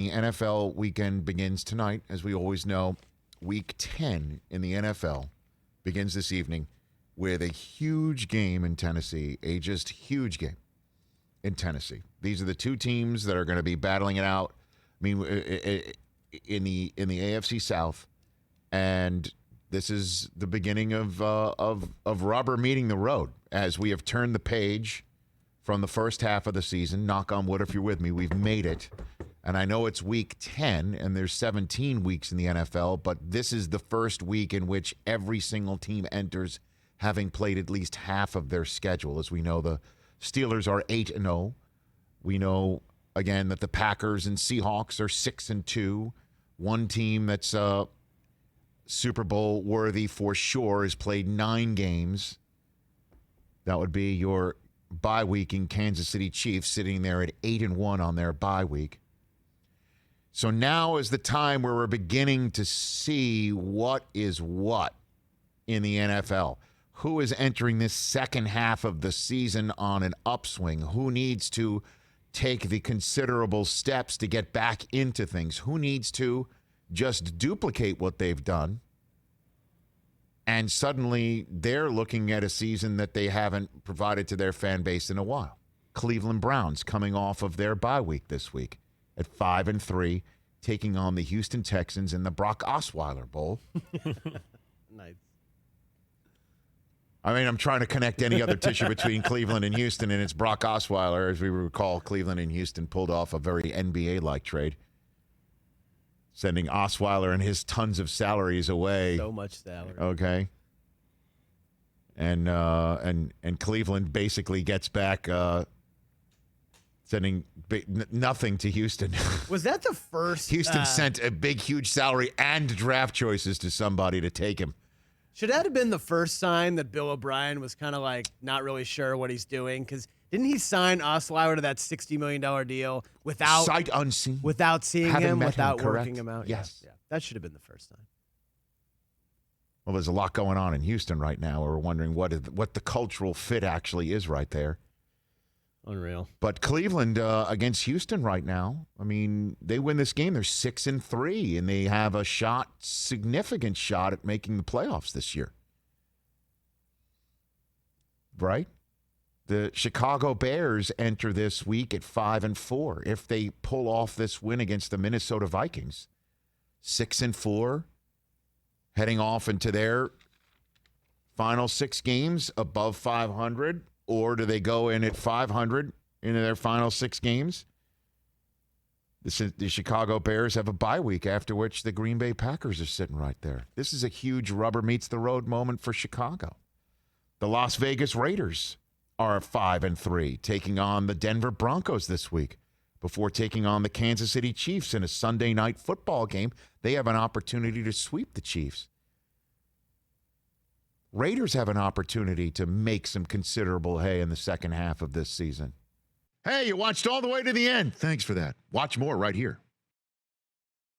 The NFL weekend begins tonight, as we always know. Week 10 in the NFL begins this evening with a huge game in Tennessee, a just huge game in Tennessee. These are the two teams that are going to be battling it out. I mean, in the AFC South, and this is the beginning of rubber meeting the road as we have turned the page from the first half of the season. Knock on wood if you're with me. We've made it. And I know it's week 10 and there's 17 weeks in the NFL, but this is the first week in which every single team enters having played at least half of their schedule. As we know, the Steelers are 8-0. We know, again, that the Packers and Seahawks are 6-2. One team that's Super Bowl worthy for sure has played 9 games. That would be your bye week in Kansas City Chiefs, sitting there at 8-1 on their bye week. So now is the time where we're beginning to see what is what in the NFL. Who is entering this second half of the season on an upswing? Who needs to take the considerable steps to get back into things? Who needs to just duplicate what they've done? And suddenly they're looking at a season that they haven't provided to their fan base in a while. Cleveland Browns coming off of their bye week this week at 5-3, taking on the Houston Texans in the Brock Osweiler Bowl. Nice. I mean, I'm trying to connect any other tissue between Cleveland and Houston, and it's Brock Osweiler. As we recall, Cleveland and Houston pulled off a very NBA-like trade, sending Osweiler and his tons of salaries away. So much salary. Okay. And Cleveland basically gets back sending nothing to Houston. Was that the first? Houston sent a big, huge salary and draft choices to somebody to take him. Should that have been the first sign that Bill O'Brien was kind of like not really sure what he's doing? Because didn't he sign Osweiler to that $60 million deal without sight unseen, without seeing him, without working him out? Yes. Yeah. That should have been the first sign. Well, there's a lot going on in Houston right now. We're wondering what the cultural fit actually is right there. Unreal. But Cleveland against Houston right now, I mean, they win this game, they're 6-3, and they have a significant shot at making the playoffs this year. Right? The Chicago Bears enter this week at 5-4. If they pull off this win against the Minnesota Vikings, 6-4, heading off into their final 6 games above 500. Or do they go in at 500 into their final 6 games? The Chicago Bears have a bye week, after which the Green Bay Packers are sitting right there. This is a huge rubber meets the road moment for Chicago. The Las Vegas Raiders are 5-3, taking on the Denver Broncos this week before taking on the Kansas City Chiefs in a Sunday night football game. They have an opportunity to sweep the Chiefs. Raiders have an opportunity to make some considerable hay in the second half of this season. Hey, you watched all the way to the end. Thanks for that. Watch more right here.